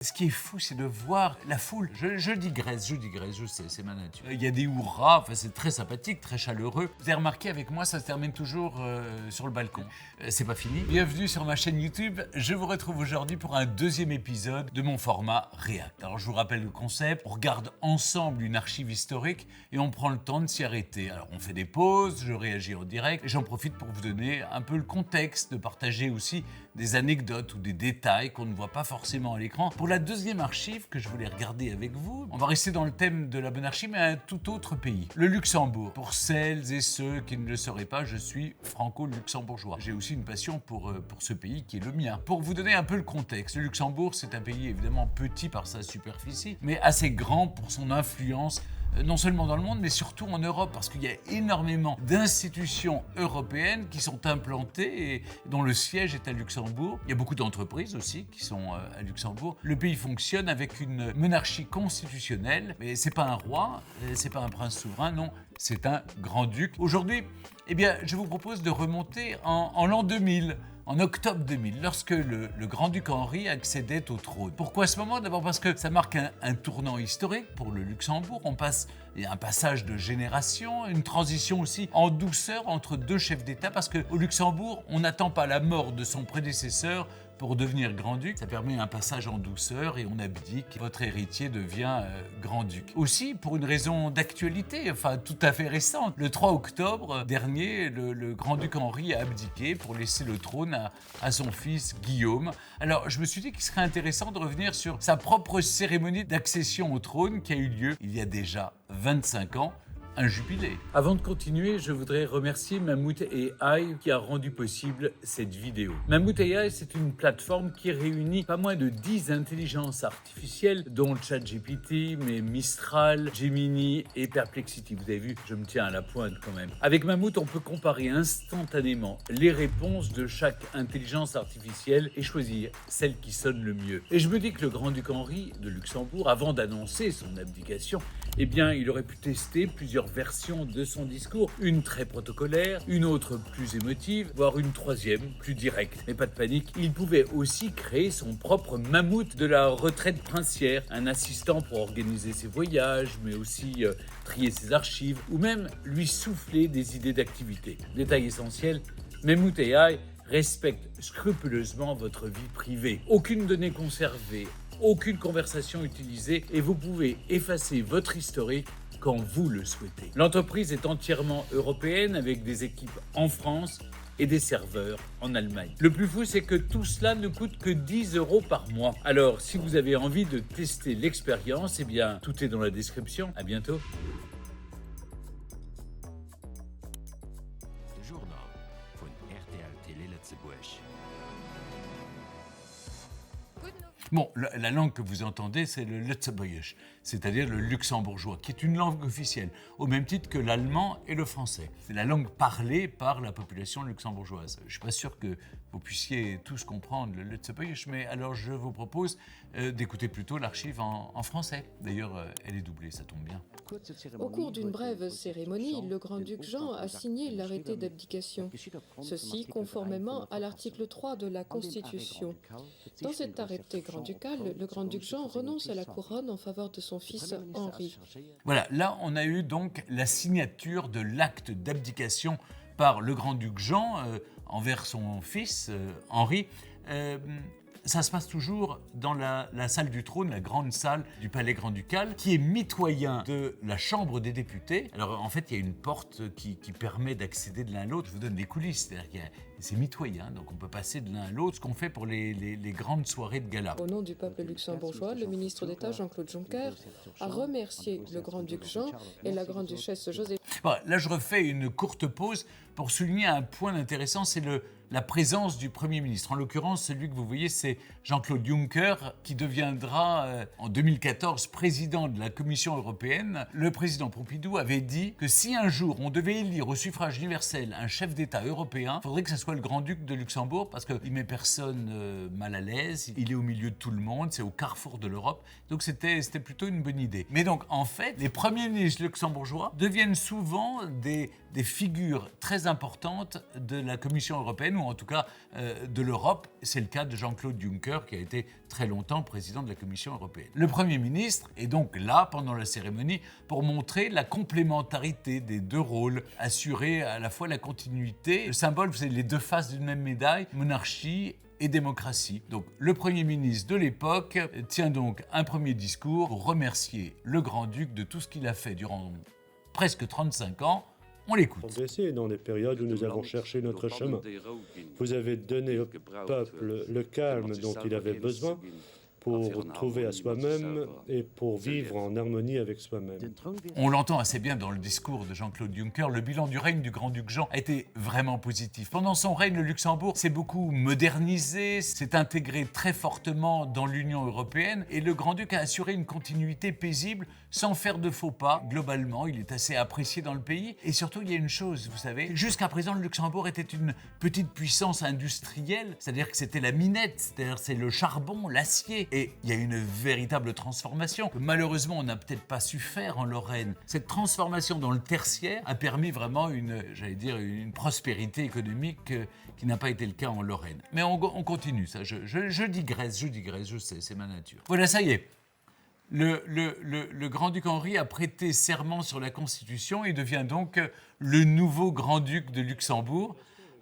Ce qui est fou, c'est de voir la foule. Je digresse, je sais, c'est ma nature. Il y a des hurrahs, enfin, c'est très sympathique, très chaleureux. Vous avez remarqué avec moi, ça se termine toujours sur le balcon. C'est pas fini. Bienvenue sur ma chaîne YouTube. Je vous retrouve aujourd'hui pour un deuxième épisode de mon format React. Alors je vous rappelle le concept. On regarde ensemble une archive historique et on prend le temps de s'y arrêter. Alors on fait des pauses, je réagis en direct et j'en profite pour vous donner un peu le contexte, de partager aussi des anecdotes ou des détails qu'on ne voit pas forcément à l'écran. Pour la deuxième archive que je voulais regarder avec vous, on va rester dans le thème de la monarchie, mais à un tout autre pays, le Luxembourg. Pour celles et ceux qui ne le sauraient pas, je suis franco-luxembourgeois. J'ai aussi une passion pour ce pays qui est le mien. Pour vous donner un peu le contexte, le Luxembourg, c'est un pays évidemment petit par sa superficie, mais assez grand pour son influence non seulement dans le monde, mais surtout en Europe, parce qu'il y a énormément d'institutions européennes qui sont implantées et dont le siège est à Luxembourg. Il y a beaucoup d'entreprises aussi qui sont à Luxembourg. Le pays fonctionne avec une monarchie constitutionnelle, mais c'est pas un roi, c'est pas un prince souverain, non, c'est un grand-duc. Aujourd'hui, eh bien, je vous propose de remonter en l'an 2000. En octobre 2000, lorsque le grand-duc Henri accédait au trône. Pourquoi ce moment? D'abord parce que ça marque un tournant historique pour le Luxembourg. Il y a un passage de génération, une transition aussi en douceur entre deux chefs d'État, parce qu'au Luxembourg, on n'attend pas la mort de son prédécesseur pour devenir grand-duc. Ça permet un passage en douceur et on abdique. Votre héritier devient grand-duc. Aussi, pour une raison d'actualité, enfin tout à fait récente, le 3 octobre dernier, le grand-duc Henri a abdiqué pour laisser le trône à son fils Guillaume. Alors, je me suis dit qu'il serait intéressant de revenir sur sa propre cérémonie d'accession au trône qui a eu lieu il y a déjà 25 ans. Un jubilé. Avant de continuer, je voudrais remercier Mammouth AI qui a rendu possible cette vidéo. Mammouth AI, c'est une plateforme qui réunit pas moins de 10 intelligences artificielles, dont ChatGPT, mais Mistral, Gemini et Perplexity. Vous avez vu, je me tiens à la pointe quand même. Avec Mammouth, on peut comparer instantanément les réponses de chaque intelligence artificielle et choisir celle qui sonne le mieux. Et je me dis que le grand-duc Henri de Luxembourg, avant d'annoncer son abdication, eh bien, il aurait pu tester plusieurs versions de son discours, une très protocolaire, une autre plus émotive, voire une troisième plus directe. Mais pas de panique, il pouvait aussi créer son propre mammouth de la retraite princière, un assistant pour organiser ses voyages, mais aussi trier ses archives, ou même lui souffler des idées d'activité. Détail essentiel, Mammouth AI respecte scrupuleusement votre vie privée. Aucune donnée conservée, aucune conversation utilisée et vous pouvez effacer votre historique quand vous le souhaitez. L'entreprise est entièrement européenne avec des équipes en France et des serveurs en Allemagne. Le plus fou, c'est que tout cela ne coûte que 10 € par mois. Alors, si vous avez envie de tester l'expérience, eh bien, tout est dans la description. À bientôt. De journal von RTL Télé Lützeburg. Bon, la langue que vous entendez, c'est le Lützeburgisch, c'est-à-dire le luxembourgeois, qui est une langue officielle, au même titre que l'allemand et le français. C'est la langue parlée par la population luxembourgeoise. Je ne suis pas sûr que vous puissiez tous comprendre le Lützeburgisch, mais alors je vous propose d'écouter plutôt l'archive en français. D'ailleurs, elle est doublée, ça tombe bien. Au cours d'une brève cérémonie, le grand-duc Jean a signé l'arrêté d'abdication. Ceci conformément à l'article 3 de la Constitution. Dans cet arrêté grand-ducal, le grand-duc Jean renonce à la couronne en faveur de son fils Henri. Voilà, là on a eu donc la signature de l'acte d'abdication par le grand-duc Jean envers son fils Henri. Ça se passe toujours dans la salle du trône, la grande salle du palais grand-ducal, qui est mitoyen de la chambre des députés. Alors en fait, il y a une porte qui permet d'accéder de l'un à l'autre. Je vous donne les coulisses, c'est-à-dire que c'est mitoyen, donc on peut passer de l'un à l'autre, ce qu'on fait pour les grandes soirées de gala. Au nom du peuple luxembourgeois, le ministre d'État Jean-Claude Juncker a remercié le grand-duc Jean et la grande-duchesse Joséphine. Bon, là, je refais une courte pause pour souligner un point intéressant, c'est la présence du Premier ministre. En l'occurrence, celui que vous voyez, c'est Jean-Claude Juncker, qui deviendra en 2014 président de la Commission européenne. Le président Pompidou avait dit que si un jour on devait élire au suffrage universel un chef d'État européen, il faudrait que ce soit le grand-duc de Luxembourg, parce qu'il ne met personne mal à l'aise, il est au milieu de tout le monde, c'est au carrefour de l'Europe. Donc c'était plutôt une bonne idée. Mais donc, en fait, les premiers ministres luxembourgeois deviennent souvent des figures très importantes de la Commission européenne ou en tout cas de l'Europe. C'est le cas de Jean-Claude Juncker, qui a été très longtemps président de la Commission européenne. Le Premier ministre est donc là pendant la cérémonie pour montrer la complémentarité des deux rôles, assurer à la fois la continuité. Le symbole, c'est les deux faces d'une même médaille, monarchie et démocratie. Donc le Premier ministre de l'époque tient donc un premier discours pour remercier le grand-duc de tout ce qu'il a fait durant presque 35 ans. On l'écoute. Progresser dans les périodes où nous avons cherché notre chemin. Vous avez donné au peuple le calme dont il avait besoin pour trouver à soi-même et pour vivre en harmonie avec soi-même. On l'entend assez bien dans le discours de Jean-Claude Juncker, le bilan du règne du grand-duc Jean a été vraiment positif. Pendant son règne, le Luxembourg s'est beaucoup modernisé, s'est intégré très fortement dans l'Union européenne et le grand-duc a assuré une continuité paisible sans faire de faux pas. Globalement, il est assez apprécié dans le pays. Et surtout, il y a une chose, vous savez, jusqu'à présent, le Luxembourg était une petite puissance industrielle, c'est-à-dire que c'était la minette, c'est-à-dire c'est le charbon, l'acier. Et il y a une véritable transformation que malheureusement, on n'a peut-être pas su faire en Lorraine. Cette transformation dans le tertiaire a permis vraiment une prospérité économique qui n'a pas été le cas en Lorraine. Mais on continue, ça. Je digresse, je sais, c'est ma nature. Voilà, ça y est. Le grand-duc Henri a prêté serment sur la Constitution et devient donc le nouveau grand-duc de Luxembourg.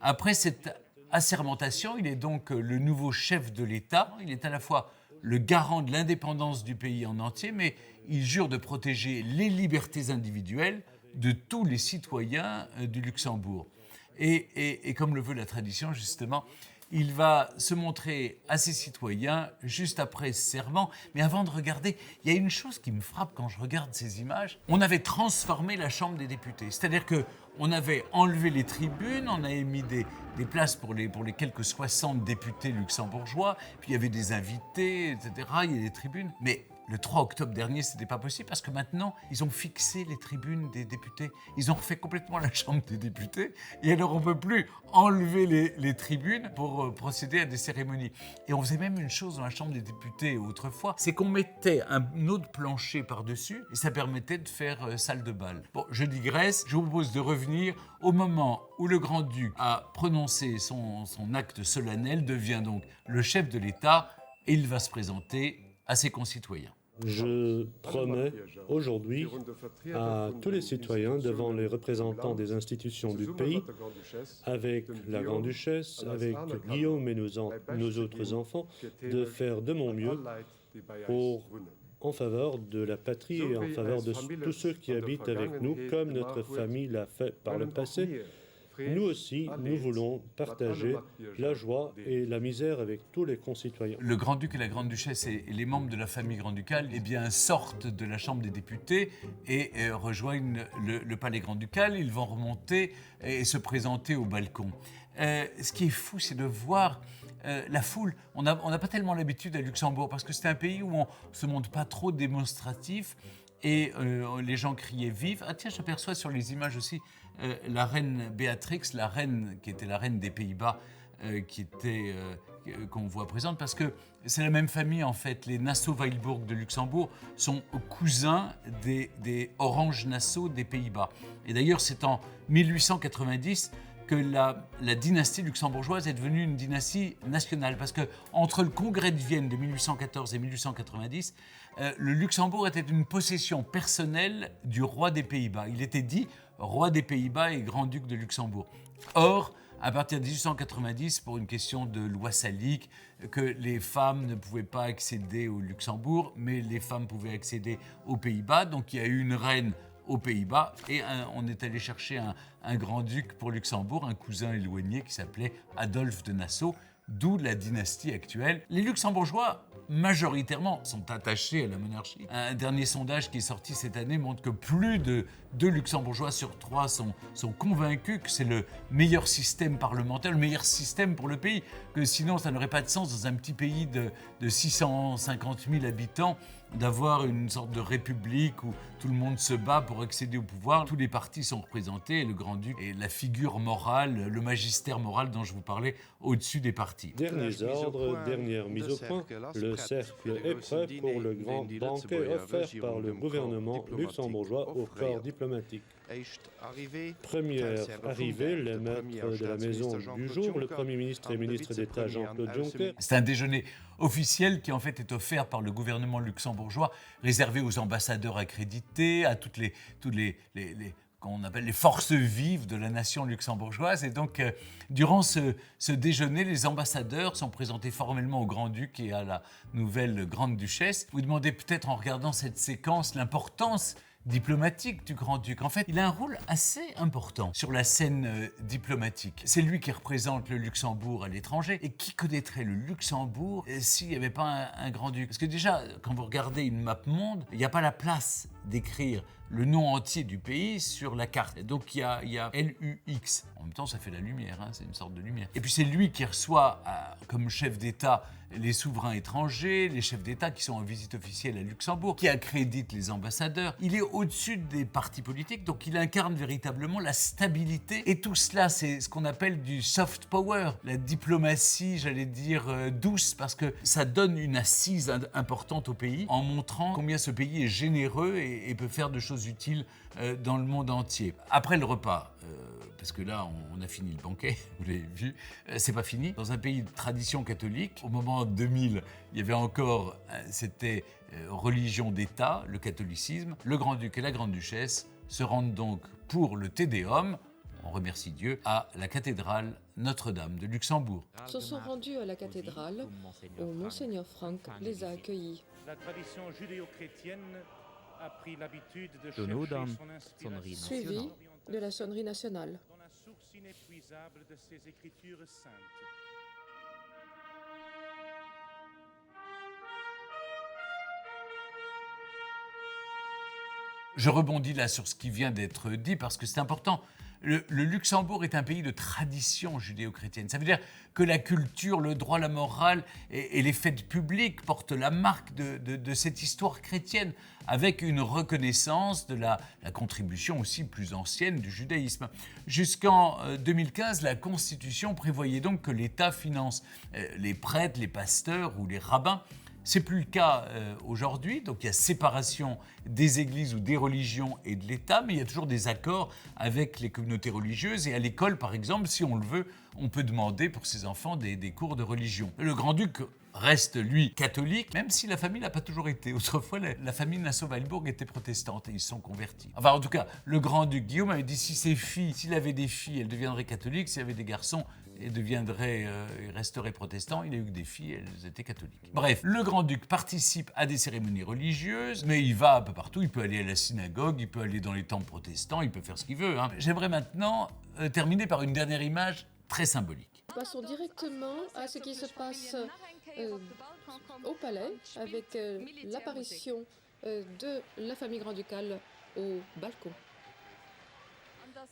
Après cette assermentation, il est donc le nouveau chef de l'État. Il est à la fois le garant de l'indépendance du pays en entier, mais il jure de protéger les libertés individuelles de tous les citoyens du Luxembourg. Et comme le veut la tradition, justement, il va se montrer à ses citoyens juste après ce serment. Mais avant de regarder, il y a une chose qui me frappe quand je regarde ces images. On avait transformé la Chambre des députés. C'est-à-dire qu'on avait enlevé les tribunes, on avait mis des places pour les quelques 60 députés luxembourgeois, puis il y avait des invités, etc. Il y a des tribunes. Mais le 3 octobre dernier, ce n'était pas possible parce que maintenant, ils ont fixé les tribunes des députés. Ils ont refait complètement la Chambre des députés. Et alors, on ne peut plus enlever les tribunes pour procéder à des cérémonies. Et on faisait même une chose dans la Chambre des députés autrefois, c'est qu'on mettait un autre plancher par-dessus et ça permettait de faire salle de bal. Bon, je digresse. Je vous propose de revenir au moment où le grand-duc a prononcé son acte solennel, devient donc le chef de l'État et il va se présenter à ses concitoyens. Je promets aujourd'hui à tous les citoyens devant les représentants des institutions du pays, avec la Grande-Duchesse, avec Guillaume et nos autres enfants, de faire de mon mieux en faveur de la patrie et en faveur de tous ceux qui habitent avec nous, comme notre famille l'a fait par le passé. Nous aussi, nous voulons partager la joie et la misère avec tous les concitoyens. Le grand-duc et la grande-duchesse et les membres de la famille grand-ducale sortent de la Chambre des députés et rejoignent le palais grand-ducal. Ils vont remonter et se présenter au balcon. Ce qui est fou, c'est de voir la foule. On n'a pas tellement l'habitude à Luxembourg parce que c'est un pays où on ne se montre pas trop démonstratif et les gens criaient vive. Ah tiens, j'aperçois sur les images aussi la reine Béatrix, la reine qui était la reine des Pays-Bas, qu'on voit présente, parce que c'est la même famille en fait. Les Nassau-Weilbourg de Luxembourg sont cousins des Orange-Nassau des Pays-Bas. Et d'ailleurs, c'est en 1890 que la dynastie luxembourgeoise est devenue une dynastie nationale, parce que entre le Congrès de Vienne de 1814 et 1890, le Luxembourg était une possession personnelle du roi des Pays-Bas. Il était dit roi des Pays-Bas et grand-duc de Luxembourg. Or, à partir de 1890, pour une question de loi salique, que les femmes ne pouvaient pas accéder au Luxembourg, mais les femmes pouvaient accéder aux Pays-Bas. Donc il y a eu une reine aux Pays-Bas et on est allé chercher un grand-duc pour Luxembourg, un cousin éloigné qui s'appelait Adolphe de Nassau, d'où la dynastie actuelle. Les Luxembourgeois, majoritairement, sont attachés à la monarchie. Un dernier sondage qui est sorti cette année montre que plus de 2 Luxembourgeois sur 3 sont convaincus que c'est le meilleur système parlementaire, le meilleur système pour le pays, que sinon ça n'aurait pas de sens dans un petit pays de 650 000 habitants d'avoir une sorte de république où tout le monde se bat pour accéder au pouvoir. Tous les partis sont représentés et le grand-duc est la figure morale, le magistère moral dont je vous parlais au-dessus des partis. parti. Derniers ordres, dernière mise au point, le cercle est prêt pour le grand banquet offert par le gouvernement luxembourgeois au corps diplomatique. Première arrivée, les maîtres de la maison du jour, le Premier ministre et ministre d'État Jean-Claude Juncker. C'est un déjeuner officiel qui en fait est offert par le gouvernement luxembourgeois, réservé aux ambassadeurs accrédités, à toutes les qu'on appelle les forces vives de la nation luxembourgeoise. Et donc, durant ce déjeuner, les ambassadeurs sont présentés formellement au Grand-Duc et à la nouvelle Grande-Duchesse. Vous demandez peut-être en regardant cette séquence l'importance diplomatique du Grand-Duc. En fait, il a un rôle assez important sur la scène diplomatique. C'est lui qui représente le Luxembourg à l'étranger. Et qui connaîtrait le Luxembourg s'il n'y avait pas un Grand-Duc? Parce que déjà, quand vous regardez une map monde, il n'y a pas la place d'écrire le nom entier du pays sur la carte. Et donc il y a LUX. En même temps, ça fait la lumière, hein, c'est une sorte de lumière. Et puis c'est lui qui reçoit comme chef d'État les souverains étrangers, les chefs d'État qui sont en visite officielle à Luxembourg, qui accrédite les ambassadeurs. Il est au-dessus des partis politiques, donc il incarne véritablement la stabilité. Et tout cela, c'est ce qu'on appelle du soft power, la diplomatie, j'allais dire, douce, parce que ça donne une assise importante au pays, en montrant combien ce pays est généreux et peut faire de choses utiles dans le monde entier. Après le repas, parce que là, on a fini le banquet, vous l'avez vu, c'est pas fini. Dans un pays de tradition catholique, au moment 2000, il y avait encore, c'était religion d'État, le catholicisme. Le Grand-Duc et la Grande-Duchesse se rendent donc pour le Te Deum, on remercie Dieu, à la cathédrale Notre-Dame de Luxembourg. Se sont rendus à la cathédrale où Monseigneur Frank les a accueillis. La tradition judéo-chrétienne a pris l'habitude de Tonneau chercher dans son sonnerie inspiration Suivi de la sonnerie nationale. dans la source inépuisable de ses écritures saintes. Je rebondis là sur ce qui vient d'être dit parce que c'est important. Le Luxembourg est un pays de tradition judéo-chrétienne. Ça veut dire que la culture, le droit, la morale et les fêtes publiques portent la marque de cette histoire chrétienne, avec une reconnaissance de la contribution aussi plus ancienne du judaïsme. Jusqu'en 2015, la Constitution prévoyait donc que l'État finance les prêtres, les pasteurs ou les rabbins. C'est plus le cas aujourd'hui, donc il y a séparation des églises ou des religions et de l'État, mais il y a toujours des accords avec les communautés religieuses. Et à l'école, par exemple, si on le veut, on peut demander pour ses enfants des cours de religion. Le Grand-Duc reste, lui, catholique, même si la famille n'a pas toujours été. Autrefois, la famille Nassau-Weilbourg était protestante et ils se sont convertis. Enfin, en tout cas, le Grand-Duc Guillaume avait dit s'il avait des filles, elles deviendraient catholiques, s'il avait des garçons, et resterait protestant. Il a eu que des filles, elles étaient catholiques. Bref, le Grand-Duc participe à des cérémonies religieuses, mais il va un peu partout. Il peut aller à la synagogue, il peut aller dans les temples protestants, il peut faire ce qu'il veut. J'aimerais maintenant terminer par une dernière image très symbolique. Passons directement à ce qui se passe au palais avec l'apparition de la famille grand-ducale au balcon.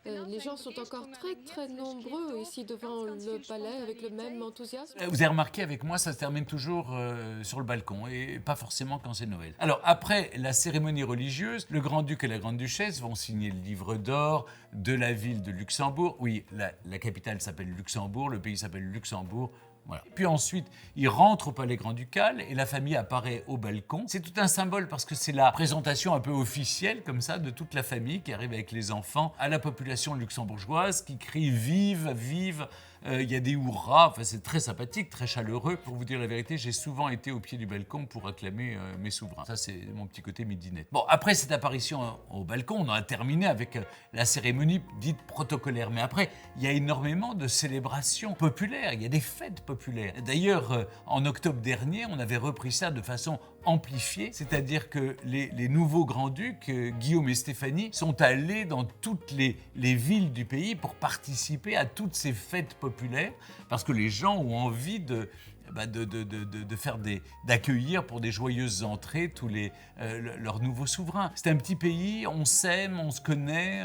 Les gens sont encore très très nombreux ici devant le palais avec le même enthousiasme. Vous avez remarqué avec moi, ça se termine toujours sur le balcon et pas forcément quand c'est Noël. Alors après la cérémonie religieuse, le Grand-Duc et la Grande-Duchesse vont signer le livre d'or de la ville de Luxembourg. Oui, la capitale s'appelle Luxembourg, le pays s'appelle Luxembourg. Voilà. Puis ensuite, il rentre au palais grand-ducal et la famille apparaît au balcon. C'est tout un symbole parce que c'est la présentation un peu officielle comme ça de toute la famille qui arrive avec les enfants à la population luxembourgeoise qui crie « Vive, vive !» Il y a des hurrahs, enfin, c'est très sympathique, très chaleureux. Pour vous dire la vérité, j'ai souvent été au pied du balcon pour acclamer mes souverains. Ça, c'est mon petit côté midinette. Bon, après cette apparition au balcon, on en a terminé avec la cérémonie dite protocolaire. Mais après, il y a énormément de célébrations populaires, il y a des fêtes populaires. D'ailleurs, en octobre dernier, on avait repris ça de façon amplifiée, c'est-à-dire que les nouveaux grands-ducs, Guillaume et Stéphanie, sont allés dans toutes les villes du pays pour participer à toutes ces fêtes populaires, parce que les gens ont envie d'accueillir pour des joyeuses entrées tous leurs nouveaux souverains. C'est un petit pays, on s'aime, on se connaît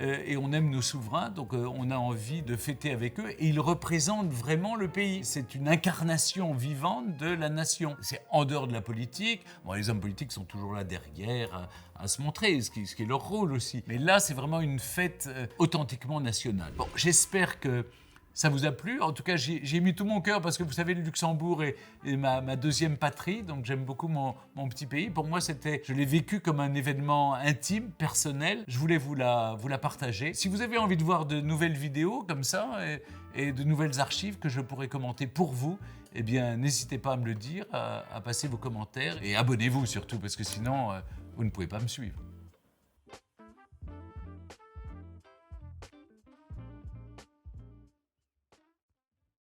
et on aime nos souverains, donc on a envie de fêter avec eux et ils représentent vraiment le pays. C'est une incarnation vivante de la nation. C'est en dehors de la politique. Bon, les hommes politiques sont toujours là derrière à se montrer, ce qui est leur rôle aussi. Mais là, c'est vraiment une fête authentiquement nationale. Bon, j'espère que Ça vous a plu? En tout cas, j'ai mis tout mon cœur parce que vous savez, le Luxembourg est ma deuxième patrie, donc j'aime beaucoup mon petit pays. Pour moi, je l'ai vécu comme un événement intime, personnel. Je voulais vous la partager. Si vous avez envie de voir de nouvelles vidéos comme ça et de nouvelles archives que je pourrais commenter pour vous, eh bien, n'hésitez pas à me le dire, à passer vos commentaires et abonnez-vous surtout parce que sinon, vous ne pouvez pas me suivre.